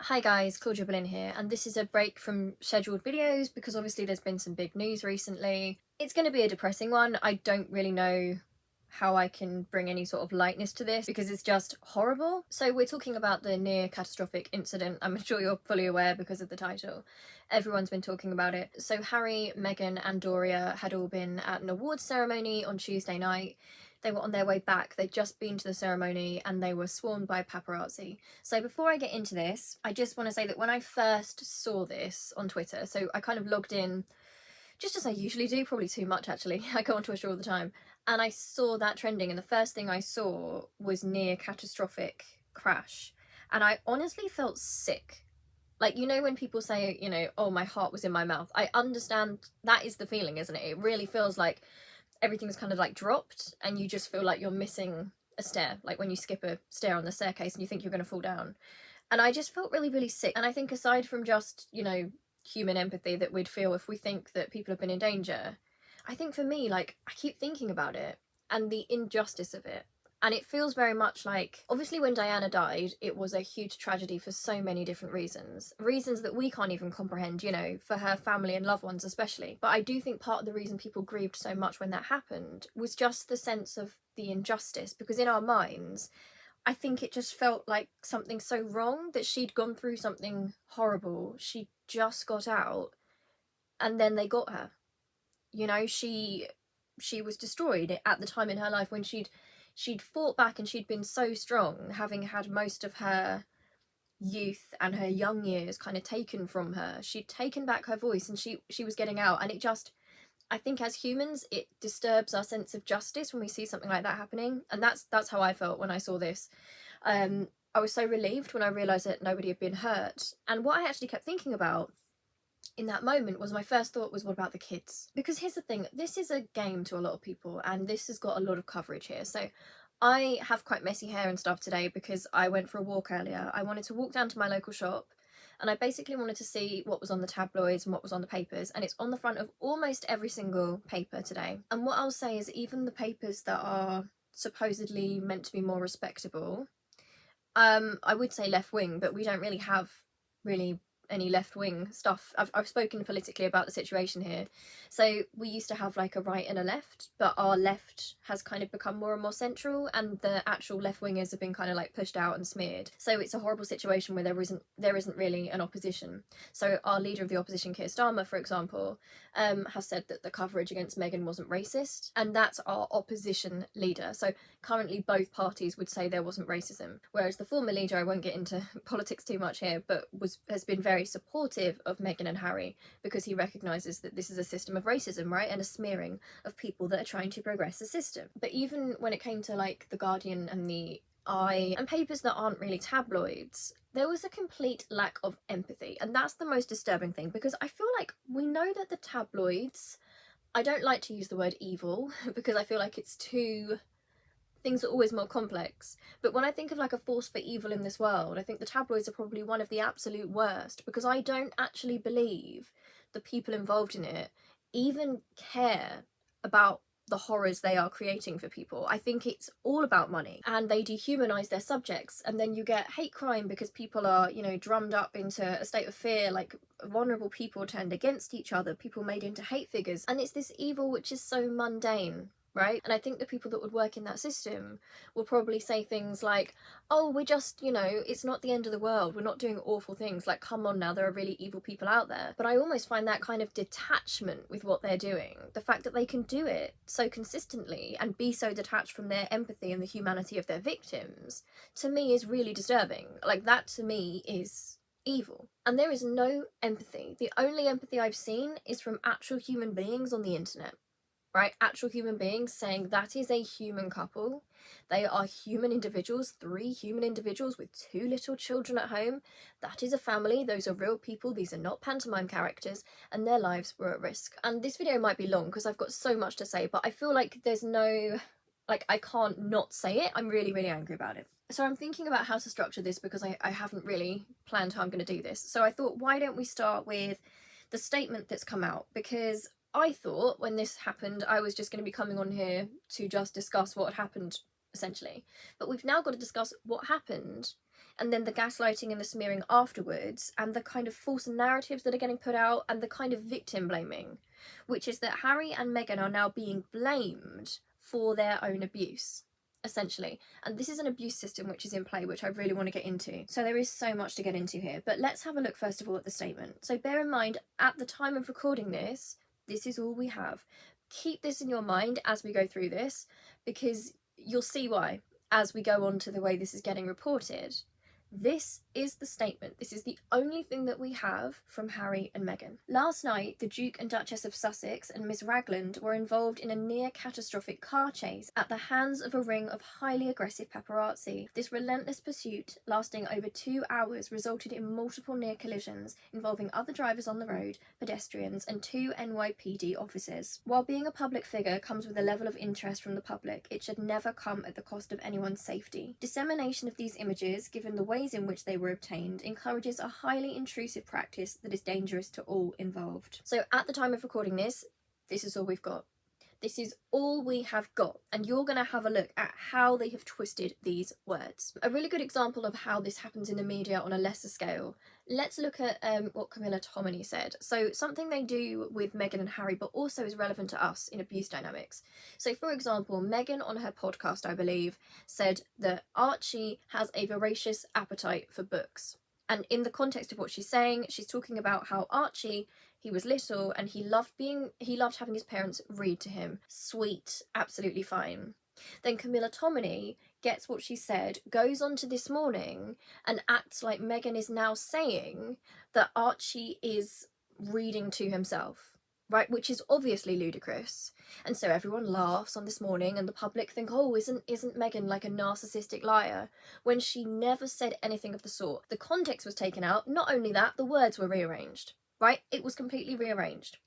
Hi guys, Claudia Boleyn here, and this is a break from scheduled videos because obviously there's been some big news recently. It's going to be a depressing one. I don't really know how I can bring any sort of lightness to this because it's just horrible. So we're talking about the near catastrophic incident. I'm sure you're fully aware because of the title. Everyone's been talking about it. So Harry, Meghan and Doria had all been at an awards ceremony on Tuesday night. They were on their way back. They'd just been to the ceremony and they were swarmed by paparazzi. So before I get into this, I just want to say that when I first saw this on Twitter, so I kind of logged in just as I usually do, probably too much actually. I go on Twitter all the time. And I saw that trending and the first thing I saw was near catastrophic crash. And I honestly felt sick. Like, you know when people say, oh, my heart was in my mouth. I understand that is the feeling, isn't it? It really feels like everything's kind of like dropped and you just feel like you're missing a stair, like when you skip a stair on the staircase and you think you're going to fall down. And I just felt really, really sick. And I think aside from just, human empathy that we'd feel if we think that people have been in danger, I think for me, like, I keep thinking about it and the injustice of it. And it feels very much like, obviously when Diana died, it was a huge tragedy for so many different reasons. Reasons that we can't even comprehend, for her family and loved ones especially. But I do think part of the reason people grieved so much when that happened was just the sense of the injustice. Because in our minds, I think it just felt like something so wrong that she'd gone through something horrible. She just got out and then they got her. She was destroyed at the time in her life when she'd fought back and she'd been so strong, having had most of her youth and her young years kind of taken from her. She'd taken back her voice and she was getting out, and it just, I think as humans it disturbs our sense of justice when we see something like that happening, and that's how I felt when I saw this. I was so relieved when I realised that nobody had been hurt, and what I actually kept thinking about in that moment was, my first thought was, what about the kids? Because here's the thing, this is a game to a lot of people and this has got a lot of coverage here. So I have quite messy hair and stuff today because I went for a walk earlier. I wanted to walk down to my local shop and I basically wanted to see what was on the tabloids and what was on the papers, and it's on the front of almost every single paper today. And what I'll say is, even the papers that are supposedly meant to be more respectable, I would say left wing, but we don't really have really any left-wing stuff. I've spoken politically about the situation here. So we used to have like a right and a left, but our left has kind of become more and more central, and the actual left-wingers have been kind of like pushed out and smeared. So it's a horrible situation where there isn't really an opposition. So our leader of the opposition, Keir Starmer, for example, has said that the coverage against Meghan wasn't racist, and that's our opposition leader. So currently both parties would say there wasn't racism, whereas the former leader, I won't get into politics too much here, but has been very supportive of Meghan and Harry because he recognises that this is a system of racism, right, and a smearing of people that are trying to progress the system. But even when it came to like The Guardian and the Eye and papers that aren't really tabloids, there was a complete lack of empathy, and that's the most disturbing thing, because I feel like we know that the tabloids, I don't like to use the word evil because I feel like it's too, things are always more complex, but when I think of like a force for evil in this world, I think the tabloids are probably one of the absolute worst, because I don't actually believe the people involved in it even care about the horrors they are creating for people. I think it's all about money, and they dehumanize their subjects, and then you get hate crime because people are, drummed up into a state of fear, like vulnerable people turned against each other, people made into hate figures, and it's this evil which is so mundane, right? And I think the people that would work in that system will probably say things like, oh, we're just, it's not the end of the world, we're not doing awful things, like, come on now, there are really evil people out there. But I almost find that kind of detachment with what they're doing, the fact that they can do it so consistently and be so detached from their empathy and the humanity of their victims, to me is really disturbing. Like, that to me is evil. And there is no empathy. The only empathy I've seen is from actual human beings on the internet. Right? Actual human beings saying that is a human couple. They are human individuals, 3 human individuals with 2 little children at home. That is a family. Those are real people. These are not pantomime characters, and their lives were at risk. And this video might be long because I've got so much to say, but I feel like there's no, like, I can't not say it. I'm really, really angry about it. So I'm thinking about how to structure this because I haven't really planned how I'm going to do this. So I thought, why don't we start with the statement that's come out? Because I thought when this happened, I was just going to be coming on here to just discuss what had happened, essentially. But we've now got to discuss what happened and then the gaslighting and the smearing afterwards, and the kind of false narratives that are getting put out, and the kind of victim blaming, which is that Harry and Meghan are now being blamed for their own abuse, essentially. And this is an abuse system which is in play, which I really want to get into. So there is so much to get into here, but let's have a look first of all at the statement. So bear in mind, at the time of recording this is all we have. Keep this in your mind as we go through this, because you'll see why as we go on to the way this is getting reported. This is the statement. This is the only thing that we have from Harry and Meghan. Last night, the Duke and Duchess of Sussex and Miss Ragland were involved in a near-catastrophic car chase at the hands of a ring of highly aggressive paparazzi. This relentless pursuit, lasting over 2 hours, resulted in multiple near collisions involving other drivers on the road, pedestrians, and 2 NYPD officers. While being a public figure comes with a level of interest from the public, it should never come at the cost of anyone's safety. Dissemination of these images, given the ways in which they were obtained, encourages a highly intrusive practice that is dangerous to all involved. So at the time of recording this is all we've got. This is all we have got, and you're going to have a look at how they have twisted these words. A really good example of how this happens in the media on a lesser scale. Let's look at what Camilla Tominey said. So something they do with Meghan and Harry, but also is relevant to us in abuse dynamics. So for example, Meghan on her podcast, I believe, said that Archie has a voracious appetite for books. And in the context of what she's saying, she's talking about how Archie, he was little and he loved having his parents read to him. Sweet, absolutely fine. Then Camilla Tominey gets what she said, goes on to This Morning and acts like Meghan is now saying that Archie is reading to himself, right? Which is obviously ludicrous. And so everyone laughs on This Morning and the public think, oh, isn't Meghan like a narcissistic liar? When she never said anything of the sort. The context was taken out. Not only that, the words were rearranged, right? It was completely rearranged.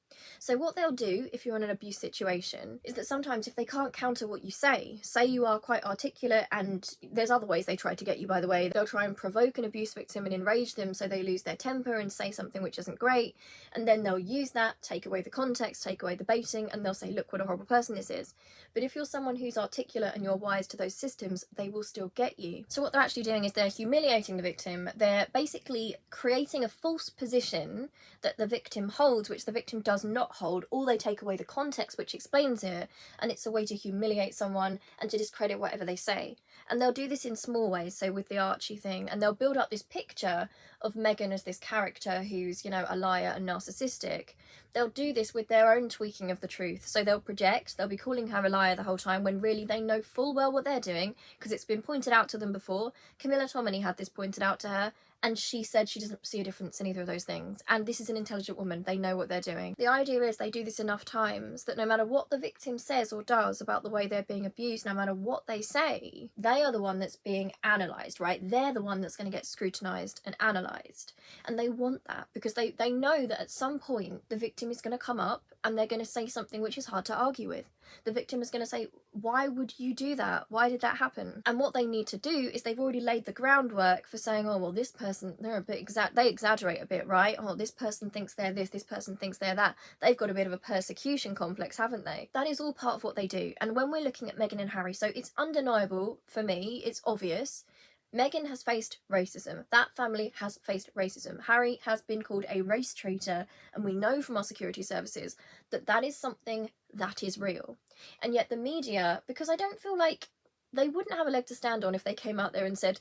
So what they'll do if you're in an abuse situation is that sometimes if they can't counter what you say you are quite articulate, and there's other ways they try to get you, by the way. They'll try and provoke an abuse victim and enrage them so they lose their temper and say something which isn't great, and then they'll use that, take away the context, take away the baiting, and they'll say, look what a horrible person this is. But if you're someone who's articulate and you're wise to those systems, they will still get you. So what they're actually doing is they're humiliating the victim. They're basically creating a false position that the victim holds, which the victim does not hold, or they take away the context which explains it, and it's a way to humiliate someone and to discredit whatever they say. And they'll do this in small ways, so with the Archie thing, and they'll build up this picture of Meghan as this character who's, you know, a liar and narcissistic. They'll do this with their own tweaking of the truth. So they'll project, they'll be calling her a liar the whole time when really they know full well what they're doing, because it's been pointed out to them before. Camilla Tominey had this pointed out to her, and she said she doesn't see a difference in either of those things. And this is an intelligent woman. They know what they're doing. The idea is they do this enough times that no matter what the victim says or does about the way they're being abused, no matter what they say, they are the one that's being analysed, right? They're the one that's going to get scrutinised and analysed. And they want that because they know that at some point the victim is going to come up and they're going to say something which is hard to argue with. The victim is going to say, why would you do that? Why did that happen? And what they need to do is they've already laid the groundwork for saying, oh, well, this person, they're a bit they exaggerate a bit, right? Oh, this person thinks they're this person thinks they're that. They've got a bit of a persecution complex, haven't they? That is all part of what they do. And when we're looking at Meghan and Harry, so it's undeniable for me, it's obvious. Meghan has faced racism. That family has faced racism. Harry has been called a race traitor, and we know from our security services that that is something that is real. And yet the media, because I don't feel like they wouldn't have a leg to stand on if they came out there and said,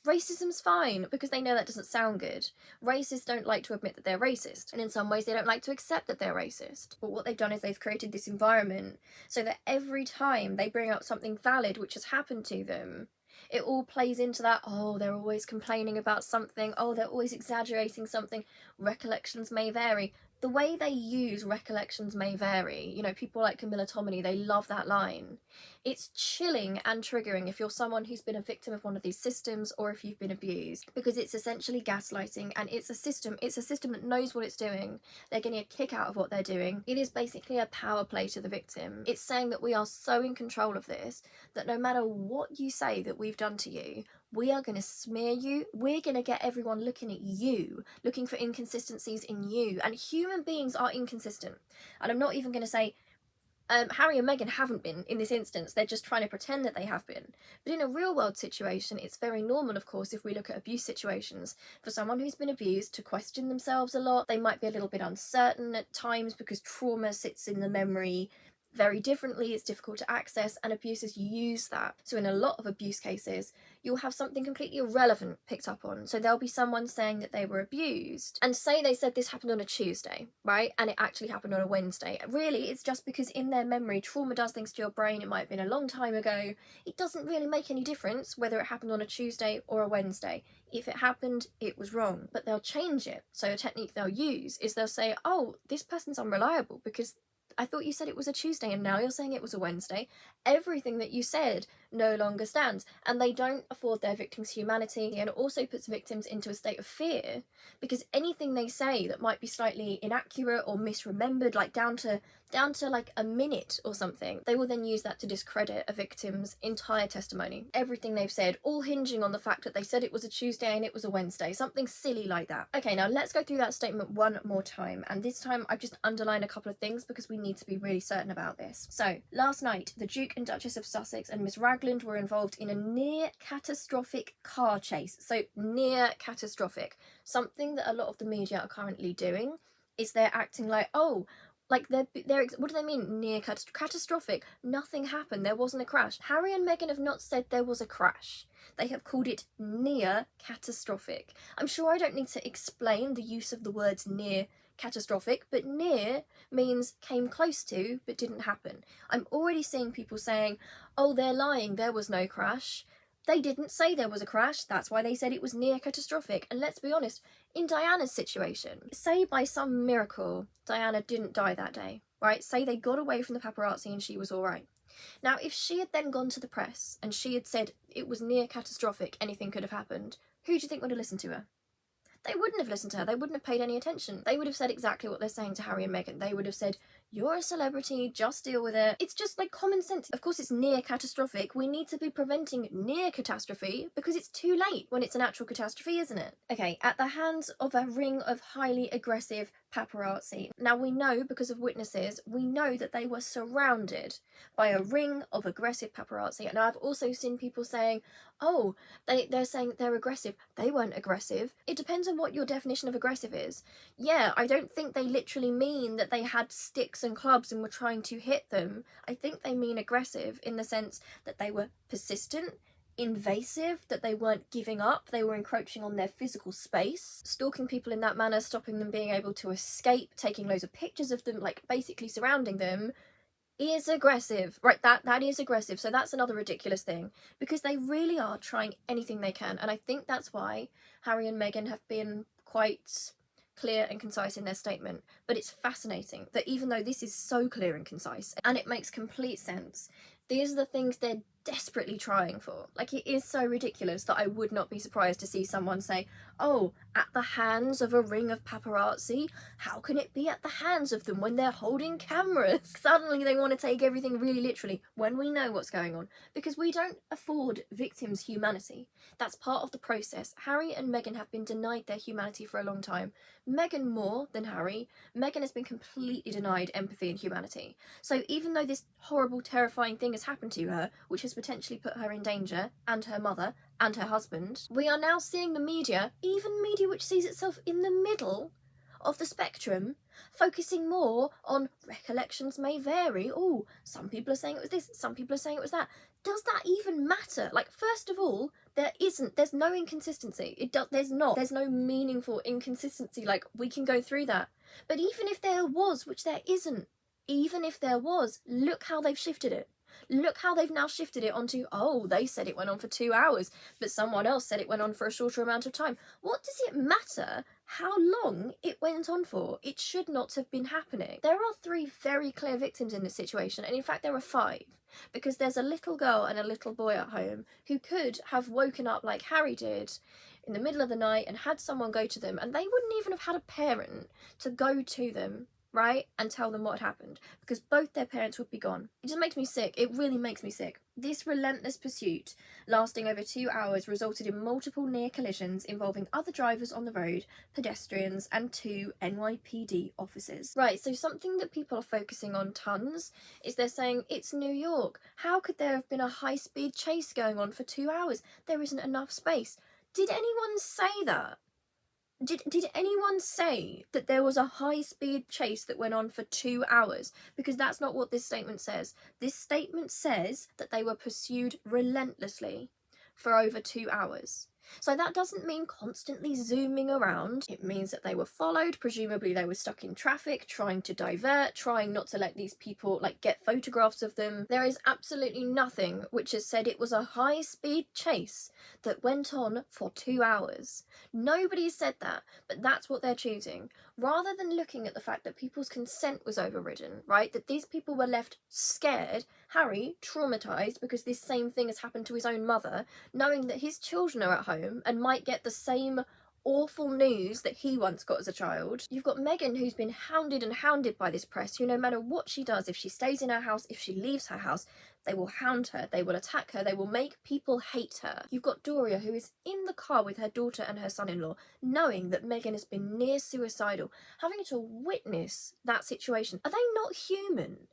racism's fine, because they know that doesn't sound good. Racists don't like to admit that they're racist, and in some ways they don't like to accept that they're racist. But what they've done is they've created this environment so that every time they bring up something valid which has happened to them, it all plays into that, oh, they're always complaining about something, oh, they're always exaggerating something, recollections may vary. The way they use recollections may vary, you know, people like Camilla Tominey, they love that line. It's chilling and triggering if you're someone who's been a victim of one of these systems or if you've been abused, because it's essentially gaslighting, and it's a system that knows what it's doing. They're getting a kick out of what they're doing. It is basically a power play to the victim. It's saying that we are so in control of this that no matter what you say that we've done to you, we are going to smear you. We're going to get everyone looking at you, looking for inconsistencies in you. And human beings are inconsistent. And I'm not even going to say Harry and Meghan haven't been in this instance. They're just trying to pretend that they have been. But in a real world situation, it's very normal, of course, if we look at abuse situations, for someone who's been abused to question themselves a lot. They might be a little bit uncertain at times because trauma sits in the memory very differently, it's difficult to access, and abusers use that. So in a lot of abuse cases, you'll have something completely irrelevant picked up on. So there'll be someone saying that they were abused, and say they said this happened on a Tuesday, right? And it actually happened on a Wednesday. Really, it's just because in their memory, trauma does things to your brain. It might have been a long time ago. It doesn't really make any difference whether it happened on a Tuesday or a Wednesday. If it happened, it was wrong. But they'll change it. So a technique they'll use is they'll say, oh, this person's unreliable because I thought you said it was a Tuesday and now you're saying it was a Wednesday. Everything that you said no longer stands. And they don't afford their victims humanity, and it also puts victims into a state of fear because anything they say that might be slightly inaccurate or misremembered, like down to like a minute or something, they will then use that to discredit a victim's entire testimony. Everything they've said, all hinging on the fact that they said it was a Tuesday and it was a Wednesday, something silly like that. Okay, now let's go through that statement one more time, and this time I've just underlined a couple of things because we need to be really certain about this. So, last night, the Duke and Duchess of Sussex and Miss Ragland were involved in a near catastrophic car chase. So, near catastrophic. Something that a lot of the media are currently doing is they're acting like, oh, like they're what do they mean near catastrophic? Nothing happened, there wasn't a crash. Harry and Meghan have not said there was a crash. They have called it near catastrophic. I'm sure I don't need to explain the use of the words near catastrophic, but near means came close to but didn't happen. I'm already seeing people saying, oh, they're lying, there was no crash. They didn't say there was a crash, that's why they said it was near catastrophic. And let's be honest, in Diana's situation, say by some miracle Diana didn't die that day, right? Say they got away from the paparazzi and she was alright. Now, if she had then gone to the press and she had said it was near catastrophic, anything could have happened, who do you think would have listened to her? They wouldn't have listened to her. They wouldn't have paid any attention. They would have said exactly what they're saying to Harry and Meghan. They would have said, you're a celebrity, just deal with it. It's just like common sense. Of course, it's near catastrophic. We need to be preventing near catastrophe because it's too late when it's an actual catastrophe, isn't it? Okay, at the hands of a ring of highly aggressive paparazzi. Now, we know, because of witnesses, we know that they were surrounded by a ring of aggressive paparazzi. And I've also seen people saying, oh, they're saying they're aggressive. They weren't aggressive. It depends on what your definition of aggressive is. Yeah, I don't think they literally mean that they had sticks and clubs and were trying to hit them. I think they mean aggressive in the sense that they were persistent, invasive, that they weren't giving up, they were encroaching on their physical space, stalking people in that manner, stopping them being able to escape, taking loads of pictures of them, like basically surrounding them, is aggressive, right? That is aggressive. So that's another ridiculous thing, because they really are trying anything they can, and I think that's why Harry and Meghan have been quite clear and concise in their statement. But it's fascinating that even though this is so clear and concise and it makes complete sense, these are the things they're desperately trying for. Like, it is so ridiculous that I would not be surprised to see someone say, oh, at the hands of a ring of paparazzi? How can it be at the hands of them when they're holding cameras? Suddenly they want to take everything really literally when we know what's going on, because we don't afford victims humanity. That's part of the process. Harry and Meghan have been denied their humanity for a long time. Meghan more than Harry. Meghan has been completely denied empathy and humanity. So even though this horrible, terrifying thing has happened to her, which has potentially put her in danger, and her mother, and her husband, we are now seeing the media, even media which sees itself in the middle of the spectrum, focusing more on recollections may vary. Oh, some people are saying it was this, some people are saying it was that. Does that even matter? Like, first of all, there's no inconsistency. There's no meaningful inconsistency. Like, we can go through that. But even if there was, which there isn't, even if there was, look how they've shifted it. Look how they've now shifted it onto, oh, they said it went on for 2 hours, but someone else said it went on for a shorter amount of time. What does it matter how long it went on for? It should not have been happening. There are 3 very clear victims in this situation, and in fact there are 5, because there's a little girl and a little boy at home who could have woken up like Harry did in the middle of the night and had someone go to them, and they wouldn't even have had a parent to go to them right, and tell them what had happened, because both their parents would be gone. It just makes me sick. It really makes me sick. This relentless pursuit, lasting over 2 hours, resulted in multiple near collisions involving other drivers on the road, pedestrians, and 2 NYPD officers. Right, so something that people are focusing on tons is they're saying, it's New York. How could there have been a high-speed chase going on for 2 hours? There isn't enough space. Did anyone say that? Did anyone say that there was a high-speed chase that went on for 2 hours? Because that's not what this statement says. This statement says that they were pursued relentlessly for over 2 hours. So that doesn't mean constantly zooming around. It means that they were followed. Presumably they were stuck in traffic, trying to divert, trying not to let these people get photographs of them. There is absolutely nothing which has said it was a high-speed chase that went on for 2 hours. Nobody said that, but that's what they're choosing. Rather than looking at the fact that people's consent was overridden, right? That these people were left scared, Harry traumatised because this same thing has happened to his own mother, knowing that his children are at home and might get the same awful news that he once got as a child. You've got Meghan, who's been hounded by this press, who no matter what she does, if she stays in her house, if she leaves her house, they will hound her, they will attack her, they will make people hate her. You've got Doria, who is in the car with her daughter and her son-in-law, knowing that Meghan has been near suicidal, having to witness that situation. Are they not human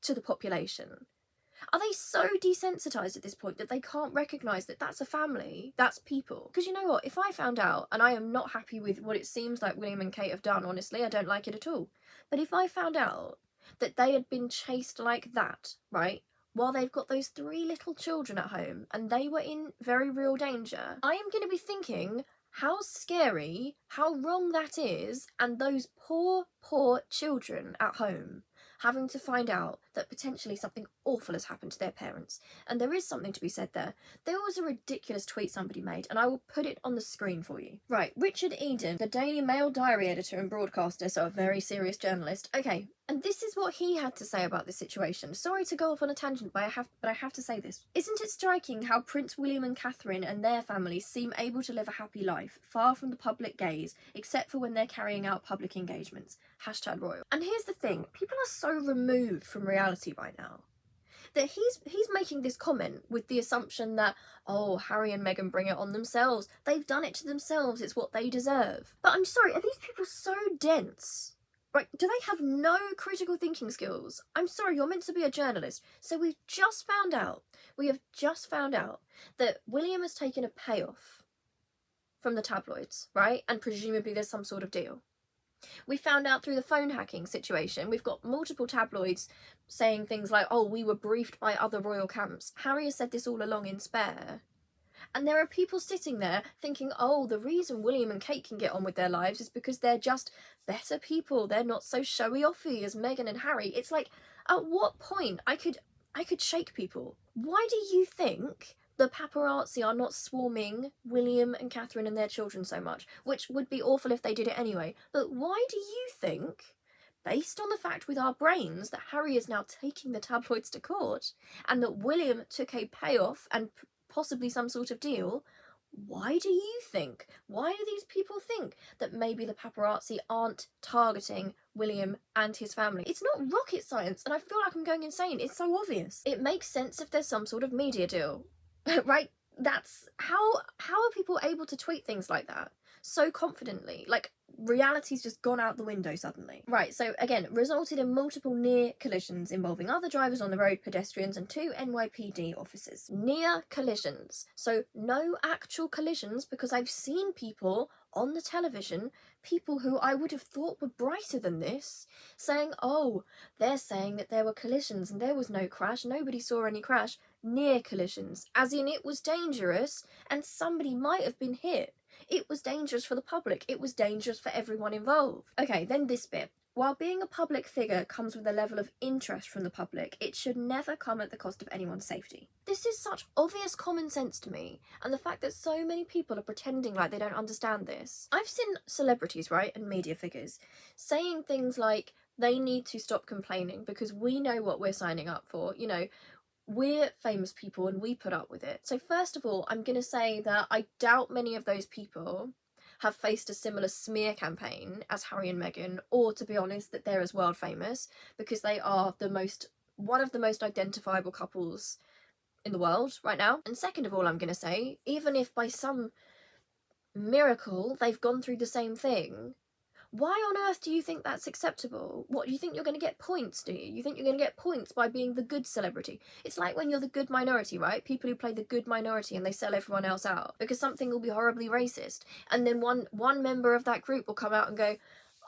to the population? Are they so desensitised at this point that they can't recognise that that's a family, that's people? Because you know what, if I found out, and I am not happy with what it seems like William and Kate have done, honestly, I don't like it at all, but if I found out that they had been chased like that, right, while they've got those 3 little children at home and they were in very real danger, I am going to be thinking how scary, how wrong that is, and those poor children at home having to find out that potentially something awful has happened to their parents. And there is something to be said there. There was a ridiculous tweet somebody made, and I will put it on the screen for you. Right, Richard Eden, the Daily Mail diary editor and broadcaster, so a very serious journalist. Okay, and this is what he had to say about this situation. Sorry to go off on a tangent, but I have to say this. Isn't it striking how Prince William and Catherine and their families seem able to live a happy life, far from the public gaze, except for when they're carrying out public engagements? #royal. And here's the thing, people are so removed from reality right now that he's making this comment with the assumption that, oh, Harry and Meghan bring it on themselves. They've done it to themselves. It's what they deserve. But I'm sorry, are these people so dense? Right, do they have no critical thinking skills? I'm sorry, you're meant to be a journalist. So we have just found out that William has taken a payoff from the tabloids, right? And presumably there's some sort of deal. We found out through the phone hacking situation, we've got multiple tabloids saying things like, oh, we were briefed by other royal camps. Harry has said this all along in Spare. And there are people sitting there thinking, oh, the reason William and Kate can get on with their lives is because they're just better people. They're not so showy-offy as Meghan and Harry. It's like, at what point I could shake people? Why do you think the paparazzi are not swarming William and Catherine and their children so much? Which would be awful if they did it anyway. But why do you think, based on the fact with our brains that Harry is now taking the tabloids to court and that William took a payoff and possibly some sort of deal, why do these people think that maybe the paparazzi aren't targeting William and his family? It's not rocket science, and I feel like I'm going insane. It's so obvious. It makes sense if there's some sort of media deal. Right? That's how are people able to tweet things like that so confidently? Like, reality's just gone out the window suddenly. Right, so again, resulted in multiple near collisions involving other drivers on the road, pedestrians, and 2 NYPD officers. Near collisions. So no actual collisions, because I've seen people on the television, people who I would have thought were brighter than this, saying, oh, they're saying that there were collisions and there was no crash, nobody saw any crash. Near collisions, as in it was dangerous and somebody might have been hit. It was dangerous for the public, it was dangerous for everyone involved. Okay, then this bit. While being a public figure comes with a level of interest from the public, it should never come at the cost of anyone's safety. This is such obvious common sense to me, and the fact that so many people are pretending like they don't understand this. I've seen celebrities, right, and media figures, saying things like, they need to stop complaining because we know what we're signing up for, you know, we're famous people and we put up with it. So first of all, I'm going to say that I doubt many of those people have faced a similar smear campaign as Harry and Meghan, or to be honest, that they're as world famous, because they are one of the most identifiable couples in the world right now. And second of all, I'm going to say, even if by some miracle they've gone through the same thing, why on earth do you think that's acceptable? What, do you think you're going to get points, do you? You think you're going to get points by being the good celebrity? It's like when you're the good minority, right? People who play the good minority and they sell everyone else out because something will be horribly racist. And then one member of that group will come out and go,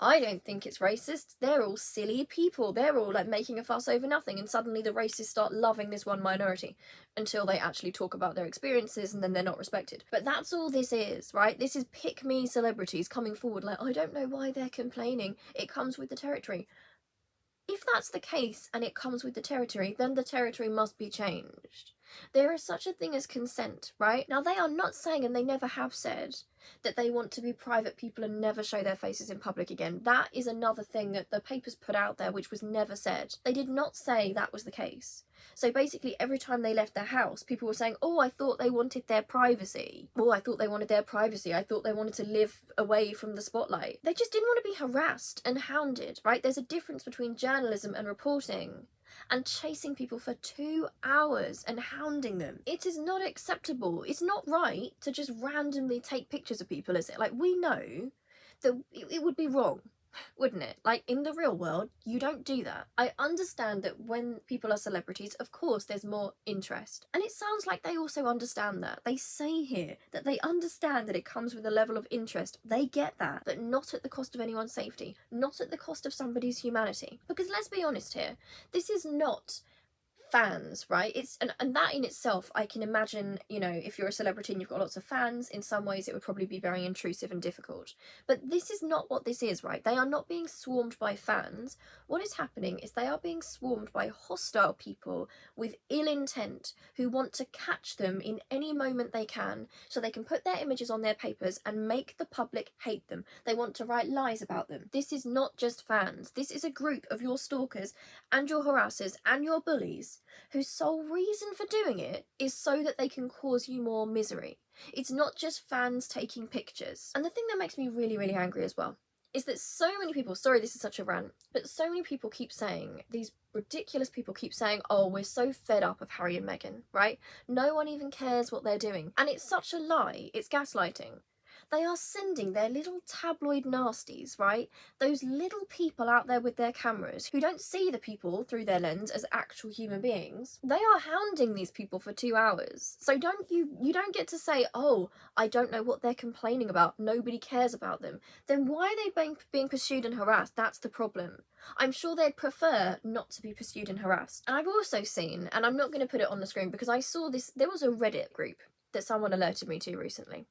I don't think it's racist. They're all silly people. They're all like making a fuss over nothing. And suddenly the racists start loving this one minority until they actually talk about their experiences, and then they're not respected. But that's all this is, right? This is pick me celebrities coming forward like, I don't know why they're complaining. It comes with the territory. If that's the case and it comes with the territory, then the territory must be changed. There is such a thing as consent, right? Now, they are not saying, and they never have said, that they want to be private people and never show their faces in public again. That is another thing that the papers put out there, which was never said. They did not say that was the case. So basically, every time they left their house, people were saying, oh, I thought they wanted their privacy. Oh, I thought they wanted their privacy. I thought they wanted to live away from the spotlight. They just didn't want to be harassed and hounded, right? There's a difference between journalism and reporting. And chasing people for 2 hours and hounding them. It is not acceptable. It's not right to just randomly take pictures of people, is it? Like, we know that it would be wrong, wouldn't it? Like, in the real world, you don't do that. I understand that when people are celebrities, of course, there's more interest. And it sounds like they also understand that. They say here that they understand that it comes with a level of interest. They get that, but not at the cost of anyone's safety, not at the cost of somebody's humanity. Because let's be honest here, this is not fans, right? It's and that in itself, I can imagine, you know, if you're a celebrity and you've got lots of fans, in some ways it would probably be very intrusive and difficult. But this is not what this is, right? They are not being swarmed by fans. What is happening is they are being swarmed by hostile people with ill intent who want to catch them in any moment they can, so they can put their images on their papers and make the public hate them. They want to write lies about them. This is not just fans. This is a group of your stalkers and your harassers and your bullies whose sole reason for doing it is so that they can cause you more misery. It's not just fans taking pictures. And the thing that makes me really, really angry as well is that so many people, sorry this is such a rant, but so many people keep saying, these ridiculous people keep saying, oh, we're so fed up of Harry and Meghan, right? No one even cares what they're doing. And it's such a lie. It's gaslighting. They are sending their little tabloid nasties, right? Those little people out there with their cameras who don't see the people through their lens as actual human beings. They are hounding these people for 2 hours. So you don't get to say, oh, I don't know what they're complaining about. Nobody cares about them. Then why are they being pursued and harassed? That's the problem. I'm sure they'd prefer not to be pursued and harassed. And I've also seen, and I'm not going to put it on the screen because I saw this, there was a Reddit group that someone alerted me to recently.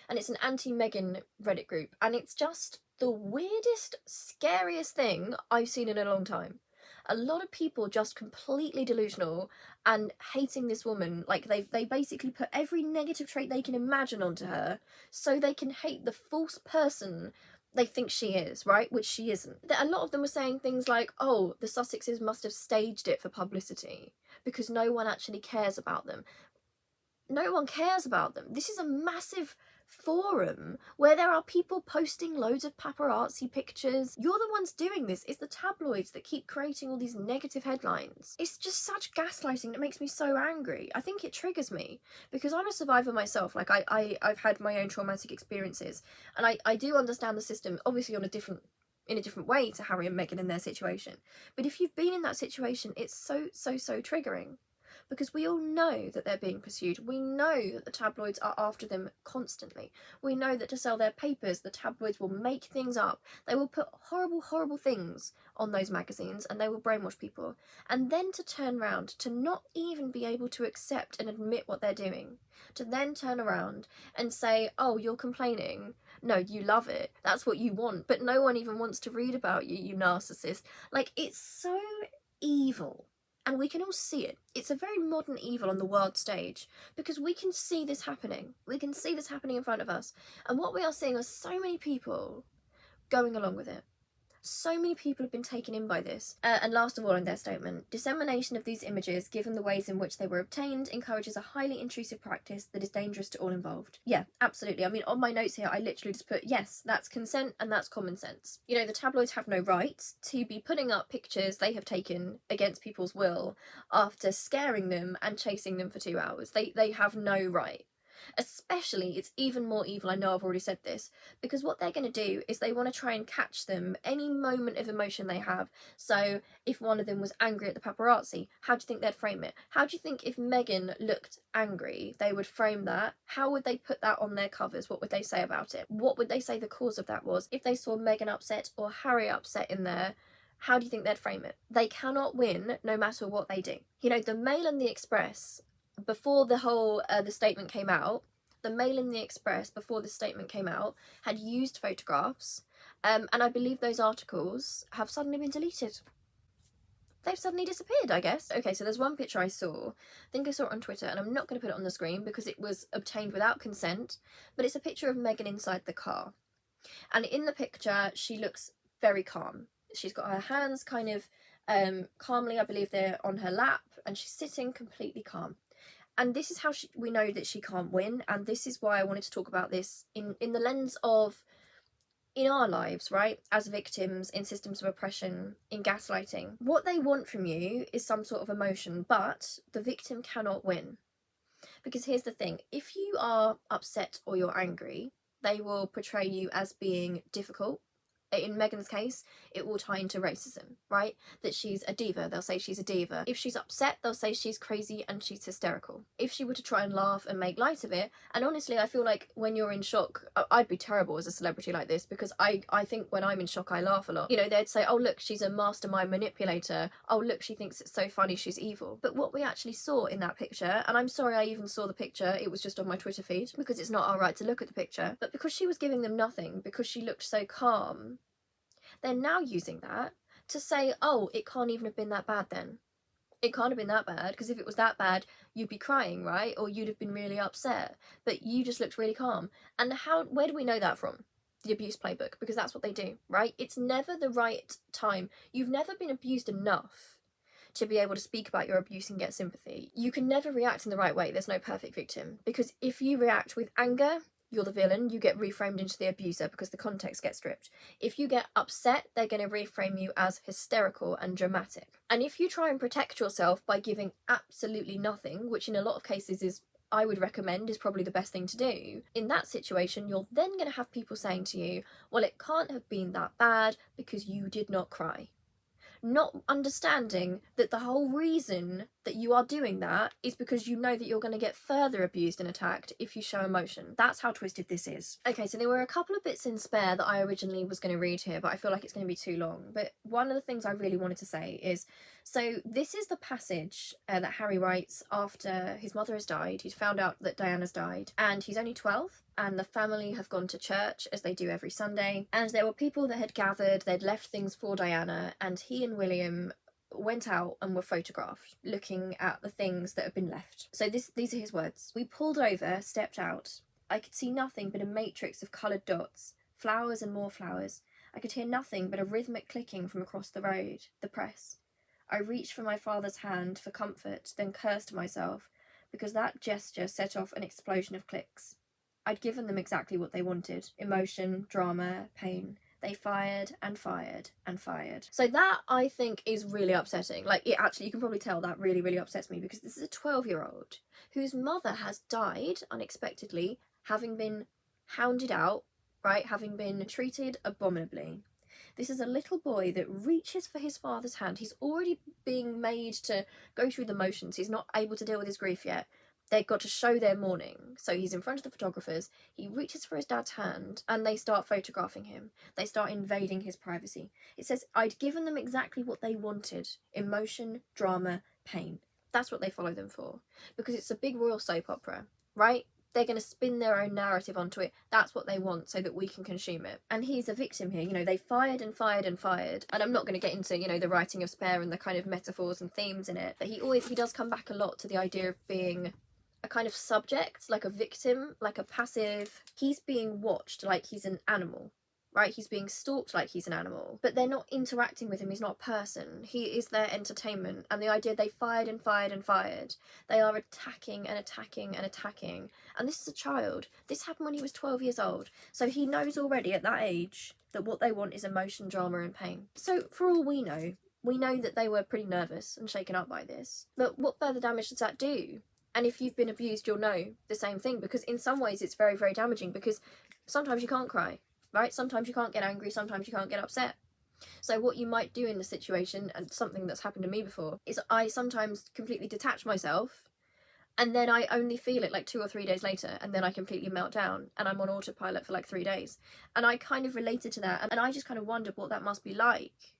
And it's an anti-Meghan Reddit group. And it's just the weirdest, scariest thing I've seen in a long time. A lot of people just completely delusional and hating this woman. Like, they basically put every negative trait they can imagine onto her so they can hate the false person they think she is, right? Which she isn't. A lot of them were saying things like, oh, the Sussexes must have staged it for publicity because no one actually cares about them. No one cares about them. This is a massive forum where there are people posting loads of paparazzi pictures. You're the ones doing this. It's the tabloids that keep creating all these negative headlines. It's just such gaslighting that makes me so angry. I think it triggers me because I'm a survivor myself. Like, I've had my own traumatic experiences, and I do understand the system, obviously in a different way to Harry and Meghan in their situation. But if you've been in that situation, it's so triggering. Because we all know that they're being pursued. We know that the tabloids are after them constantly. We know that to sell their papers, the tabloids will make things up. They will put horrible, horrible things on those magazines and they will brainwash people. And then to turn around, to not even be able to accept and admit what they're doing. To then turn around and say, oh, you're complaining. No, you love it. That's what you want. But no one even wants to read about you, you narcissist. Like, it's so evil. And we can all see it. It's a very modern evil on the world stage because we can see this happening. We can see this happening in front of us. And what we are seeing are so many people going along with it. So many people have been taken in by this. And last of all, in their statement, dissemination of these images, given the ways in which they were obtained, encourages a highly intrusive practice that is dangerous to all involved. Yeah, absolutely. I mean, on my notes here, I literally just put, yes, that's consent and that's common sense. You know, the tabloids have no right to be putting up pictures they have taken against people's will after scaring them and chasing them for 2 hours. They have no right. Especially, it's even more evil, I know I've already said this, because what they're going to do is they want to try and catch them any moment of emotion they have. So if one of them was angry at the paparazzi, how do you think they'd frame it? How do you think if Meghan looked angry, they would frame that? How would they put that on their covers? What would they say about it? What would they say the cause of that was? If they saw Meghan upset or Harry upset in there, how do you think they'd frame it? They cannot win no matter what they do. You know, the Mail and the Express, before the whole the statement came out, the Mail and the Express, before the statement came out, had used photographs, and I believe those articles have suddenly been deleted. They've suddenly disappeared, I guess. Okay, so there's one picture I saw, I think I saw it on Twitter, and I'm not going to put it on the screen because it was obtained without consent, but it's a picture of Meghan inside the car. And in the picture, she looks very calm. She's got her hands kind of calmly, I believe they're on her lap, and she's sitting completely calm. And this is how we know that she can't win, and this is why I wanted to talk about this in the lens of, in our lives, right, as victims, in systems of oppression, in gaslighting. What they want from you is some sort of emotion, but the victim cannot win. Because here's the thing, if you are upset or you're angry, they will portray you as being difficult. In Meghan's case, it will tie into racism, right? That she's a diva, they'll say she's a diva. If she's upset, they'll say she's crazy and she's hysterical. If she were to try and laugh and make light of it, and honestly, I feel like when you're in shock, I'd be terrible as a celebrity like this, because I think when I'm in shock, I laugh a lot. You know, they'd say, oh look, she's a mastermind manipulator. Oh look, she thinks it's so funny, she's evil. But what we actually saw in that picture, and I'm sorry I even saw the picture, it was just on my Twitter feed, because it's not our right to look at the picture, but because she was giving them nothing, because she looked so calm, they're now using that to say, oh, it can't even have been that bad then. It can't have been that bad, because if it was that bad, you'd be crying, right? Or you'd have been really upset. But you just looked really calm. And where do we know that from? The abuse playbook, because that's what they do, right? It's never the right time. You've never been abused enough to be able to speak about your abuse and get sympathy. You can never react in the right way. There's no perfect victim. Because if you react with anger, you're the villain, you get reframed into the abuser because the context gets stripped. If you get upset, they're going to reframe you as hysterical and dramatic. And if you try and protect yourself by giving absolutely nothing, which in a lot of cases is, I would recommend, is probably the best thing to do, in that situation, you're then going to have people saying to you, well, it can't have been that bad because you did not cry. Not understanding that the whole reason that you are doing that is because you know that you're going to get further abused and attacked if you show emotion. That's how twisted this is. Okay, so there were a couple of bits in spare that I originally was going to read here, but I feel like it's going to be too long. But one of the things I really wanted to say is, so this is the passage that Harry writes after his mother has died. He's found out that Diana's died, and he's only 12, and the family have gone to church, as they do every Sunday, and there were people that had gathered, they'd left things for Diana, and he and William went out and were photographed, looking at the things that had been left. So these are his words. We pulled over, stepped out. I could see nothing but a matrix of coloured dots, flowers and more flowers. I could hear nothing but a rhythmic clicking from across the road, the press. I reached for my father's hand for comfort, then cursed myself, because that gesture set off an explosion of clicks. I'd given them exactly what they wanted: emotion, drama, pain. They fired and fired and fired. So that, I think, is really upsetting. Like, it actually, you can probably tell that really, really upsets me, because this is a 12-year-old whose mother has died unexpectedly, having been hounded out, right, having been treated abominably. This is a little boy that reaches for his father's hand. He's already being made to go through the motions. He's not able to deal with his grief yet. They've got to show their mourning. So he's in front of the photographers, he reaches for his dad's hand, and they start photographing him. They start invading his privacy. It says, I'd given them exactly what they wanted: emotion, drama, pain. That's what they follow them for. Because it's a big royal soap opera, right? They're going to spin their own narrative onto it. That's what they want, so that we can consume it. And he's a victim here. You know, they fired and fired and fired. And I'm not going to get into, you know, the writing of Spare and the kind of metaphors and themes in it. But he does come back a lot to the idea of being a kind of subject, like a victim, like a passive. He's being watched like he's an animal. right? He's being stalked like he's an animal, but they're not interacting with him. He's not a person. He is their entertainment. And the idea they fired and fired and fired, they are attacking and attacking and attacking. And this is a child. This happened when he was 12 years old. So he knows already at that age that what they want is emotion, drama and pain. So for all we know that they were pretty nervous and shaken up by this. But what further damage does that do? And if you've been abused, you'll know the same thing, because in some ways it's very, very damaging, because sometimes you can't cry, right? Sometimes you can't get angry, sometimes you can't get upset. So what you might do in the situation, and something that's happened to me before, is I sometimes completely detach myself, and then I only feel it like 2 or 3 days later, and then I completely melt down, and I'm on autopilot for like 3 days. And I kind of related to that, and I just kind of wondered what that must be like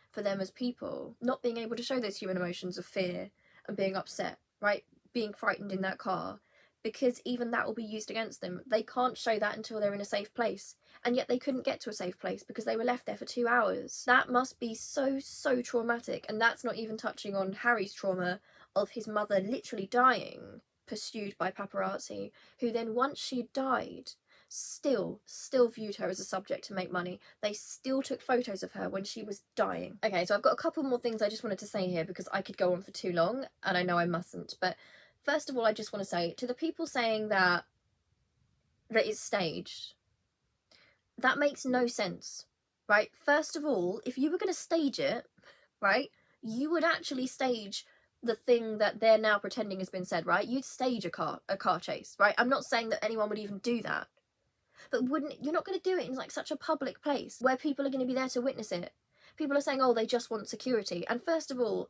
for them as people, not being able to show those human emotions of fear and being upset, right? Being frightened in that car, because even that will be used against them. They can't show that until they're in a safe place, and yet they couldn't get to a safe place because they were left there for 2 hours. That must be so, so traumatic, and that's not even touching on Harry's trauma of his mother literally dying, pursued by paparazzi, who then, once she died, still viewed her as a subject to make money. They still took photos of her when she was dying. Okay, so I've got a couple more things I just wanted to say here, because I could go on for too long, and I know I mustn't, but first of all, I just want to say, to the people saying that it's staged, that makes no sense, right? First of all, if you were going to stage it, right, you would actually stage the thing that they're now pretending has been said, right? You'd stage a car chase, right? I'm not saying that anyone would even do that, but you're not going to do it in like such a public place where people are going to be there to witness it. People are saying, oh, they just want security. And first of all,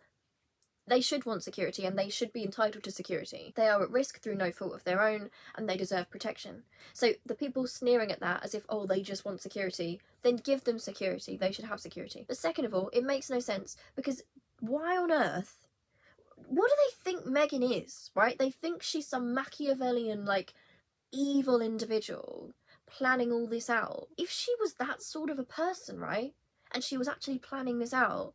they should want security, and they should be entitled to security. They are at risk through no fault of their own, and they deserve protection. So the people sneering at that as if, oh, they just want security, then give them security. They should have security. But second of all, it makes no sense, because why on earth? What do they think Meghan is, right? They think she's some Machiavellian, like, evil individual planning all this out. If she was that sort of a person, right, and she was actually planning this out,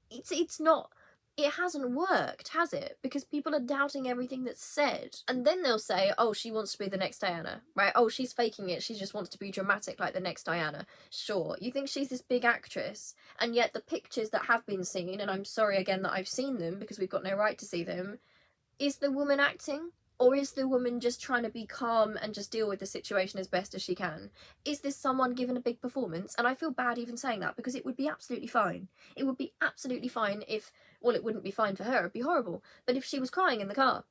it's not, it hasn't worked, has it? Because people are doubting everything that's said. And then they'll say, oh, she wants to be the next Diana, right? Oh, she's faking it, she just wants to be dramatic like the next Diana. Sure, you think she's this big actress, and yet the pictures that have been seen, and I'm sorry again that I've seen them because we've got no right to see them, is the woman acting? Or is the woman just trying to be calm and just deal with the situation as best as she can? Is this someone given a big performance? And I feel bad even saying that, because it would be absolutely fine. It would be absolutely fine if, well, it wouldn't be fine for her, it'd be horrible, but if she was crying in the car.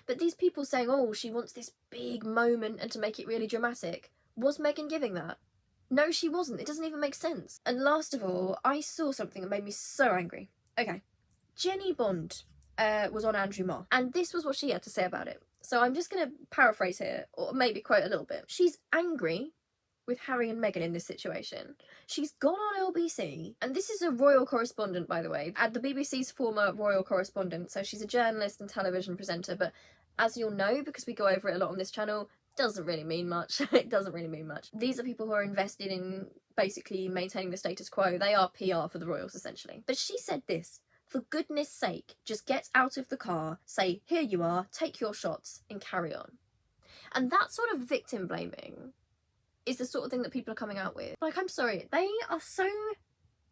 But these people saying, oh, she wants this big moment and to make it really dramatic, was Meghan giving that? No, she wasn't. It doesn't even make sense. And last of all, I saw something that made me so angry. Okay, Jenny Bond was on Andrew Marr, and this was what she had to say about it. So I'm just going to paraphrase here, or maybe quote a little bit. She's angry with Harry and Meghan in this situation. She's gone on LBC, and this is a royal correspondent, by the way, at the BBC's former royal correspondent, so she's a journalist and television presenter, but as you'll know, because we go over it a lot on this channel, doesn't really mean much. It doesn't really mean much. These are people who are invested in basically maintaining the status quo. They are PR for the royals, essentially. But she said this: for goodness sake, just get out of the car, say, here you are, take your shots, and carry on. And that sort of victim blaming is the sort of thing that people are coming out with. Like, I'm sorry, they are so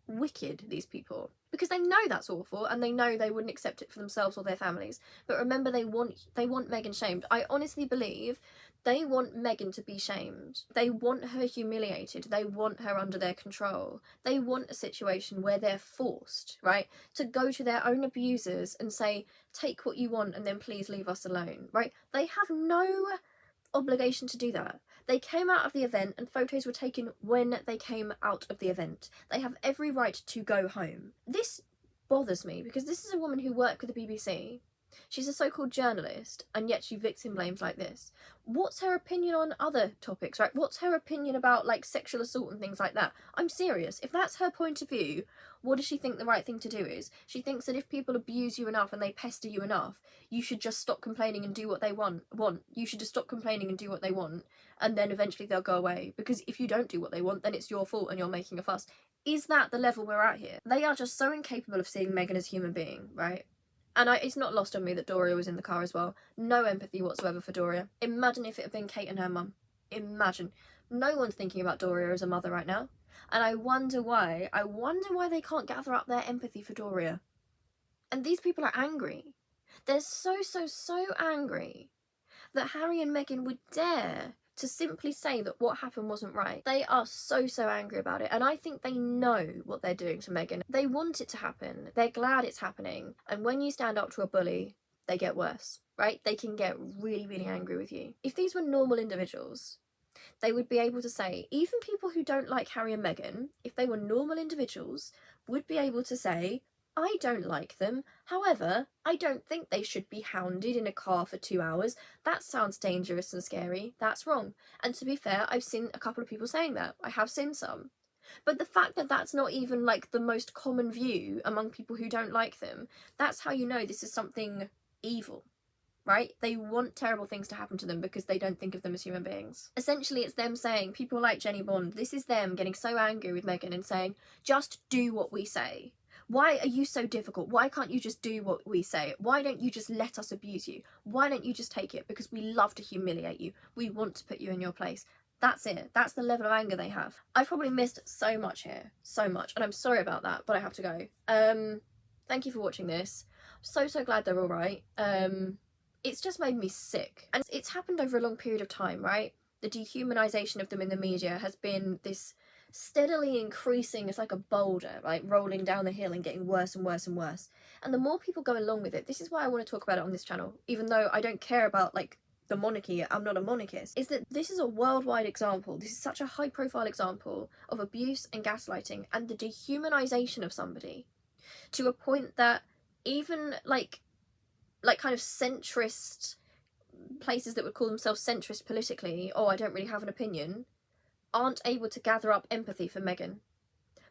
wicked, these people, because they know that's awful, and they know they wouldn't accept it for themselves or their families. But remember, they want Meghan shamed. I honestly believe they want Meghan to be shamed. They want her humiliated. They want her under their control. They want a situation where they're forced, right, to go to their own abusers and say, take what you want and then please leave us alone, right? They have no obligation to do that. They came out of the event and photos were taken when they came out of the event. They have every right to go home. This bothers me, because this is a woman who worked with the BBC. She's a so-called journalist, and yet she victim blames like this. What's her opinion on other topics, right? What's her opinion about, like, sexual assault and things like that? I'm serious. If that's her point of view, what does she think the right thing to do is? She thinks that if people abuse you enough and they pester you enough, you should just stop complaining and do what they want. You should just stop complaining and do what they want, and then eventually they'll go away. Because if you don't do what they want, then it's your fault and you're making a fuss. Is that the level we're at here? They are just so incapable of seeing Meghan as a human being, right? And it's not lost on me that Doria was in the car as well. No empathy whatsoever for Doria. Imagine if it had been Kate and her mum. Imagine. No one's thinking about Doria as a mother right now. And I wonder why. I wonder why they can't gather up their empathy for Doria. And these people are angry. They're so angry that Harry and Meghan would dare to simply say that what happened wasn't right. They are so angry about it, and I think they know what they're doing to Meghan. They want it to happen. They're glad it's happening. And when you stand up to a bully, they get worse, right? They can get really angry with you. If these were normal individuals, they would be able to say, even people who don't like Harry and Meghan, if they were normal individuals, would be able to say, I don't like them. However, I don't think they should be hounded in a car for 2 hours. That sounds dangerous and scary. That's wrong. And to be fair, I've seen a couple of people saying that. I have seen some. But the fact that that's not even like the most common view among people who don't like them, that's how you know this is something evil. Right? They want terrible things to happen to them because they don't think of them as human beings. Essentially, it's them saying, people like Jenny Bond, this is them getting so angry with Meghan and saying, just do what we say. Why are you so difficult? Why can't you just do what we say? Why don't you just let us abuse you? Why don't you just take it? Because we love to humiliate you. We want to put you in your place. That's it. That's the level of anger they have. I've probably missed so much here. So much. And I'm sorry about that, but I have to go. Thank you for watching this. I'm so glad they're all right. It's just made me sick. And it's happened over a long period of time, right? The dehumanisation of them in the media has been this steadily increasing. It's like a boulder, like rolling down the hill and getting worse and worse and worse. And the more people go along with it, this is why I want to talk about it on this channel, even though I don't care about like the monarchy, I'm not a monarchist, is that this is a worldwide example. This is such a high profile example of abuse and gaslighting and the dehumanisation of somebody to a point that even like kind of centrist places that would call themselves centrist politically, oh, I don't really have an opinion, aren't able to gather up empathy for Meghan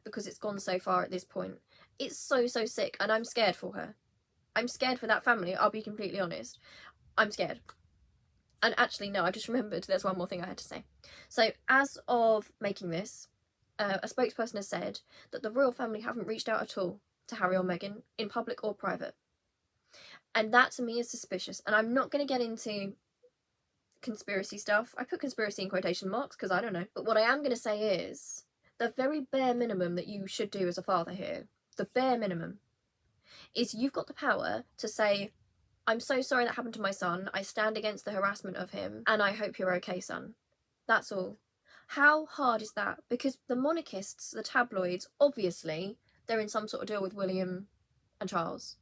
because it's gone so far at this point. It's so sick, and I'm scared for her. I'm scared for that family, I'll be completely honest. I'm scared. And actually, no, I just remembered there's one more thing I had to say. So, as of making this, a spokesperson has said that the royal family haven't reached out at all to Harry or Meghan, in public or private. And that to me is suspicious. And I'm not going to get into conspiracy stuff. I put conspiracy in quotation marks because I don't know. But what I am going to say is the very bare minimum that you should do as a father here, the bare minimum, is you've got the power to say, I'm so sorry that happened to my son. I stand against the harassment of him and I hope you're okay, son. That's all. How hard is that? Because the monarchists, the tabloids, obviously, they're in some sort of deal with William and Charles.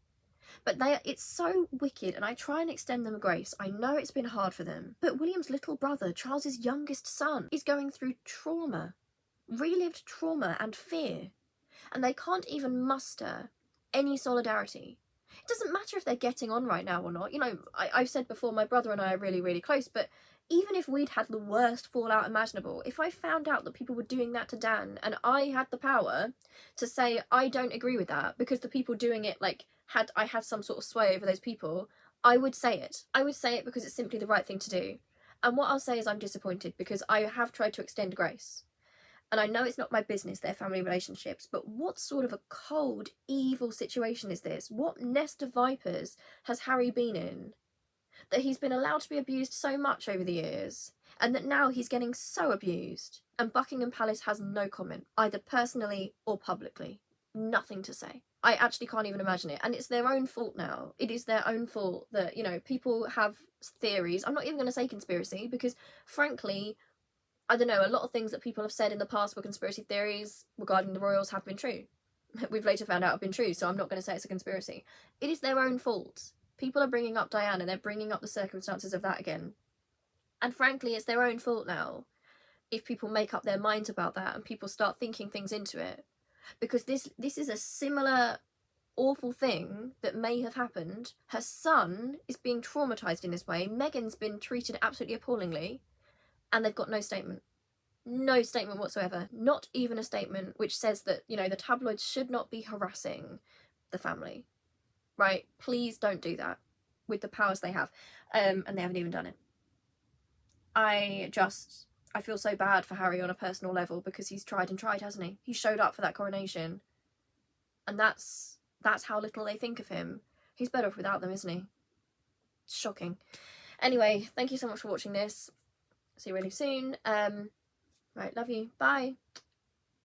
But it's so wicked, and I try and extend them grace. I know it's been hard for them. But William's little brother, Charles's youngest son, is going through trauma. Relived trauma and fear. And they can't even muster any solidarity. It doesn't matter if they're getting on right now or not. You know, I've said before, my brother and I are really close, but even if we'd had the worst fallout imaginable, if I found out that people were doing that to Dan and I had the power to say I don't agree with that because the people doing it, like, I had some sort of sway over those people, I would say it. I would say it because it's simply the right thing to do. And what I'll say is I'm disappointed because I have tried to extend grace. And I know it's not my business, their family relationships, but what sort of a cold, evil situation is this? What nest of vipers has Harry been in? That he's been allowed to be abused so much over the years, and that now he's getting so abused. And Buckingham Palace has no comment, either personally or publicly. Nothing to say. I actually can't even imagine it. And it's their own fault now. It is their own fault that, you know, people have theories. I'm not even going to say conspiracy because, frankly, I don't know, a lot of things that people have said in the past were conspiracy theories regarding the royals have been true. We've later found out have been true, so I'm not going to say it's a conspiracy. It is their own fault. People are bringing up Diana, they're bringing up the circumstances of that again. And frankly, it's their own fault now if people make up their minds about that and people start thinking things into it. Because this is a similar awful thing that may have happened. Her son is being traumatised in this way. Meghan's been treated absolutely appallingly. And they've got no statement. No statement whatsoever. Not even a statement which says that, you know, the tabloids should not be harassing the family. Right? Please don't do that with the powers they have. And they haven't even done it. I feel so bad for Harry on a personal level because he's tried and tried, hasn't he? He showed up for that coronation. And that's how little they think of him. He's better off without them, isn't he? It's shocking. Anyway, thank you so much for watching this. See you really soon. Right, love you. Bye.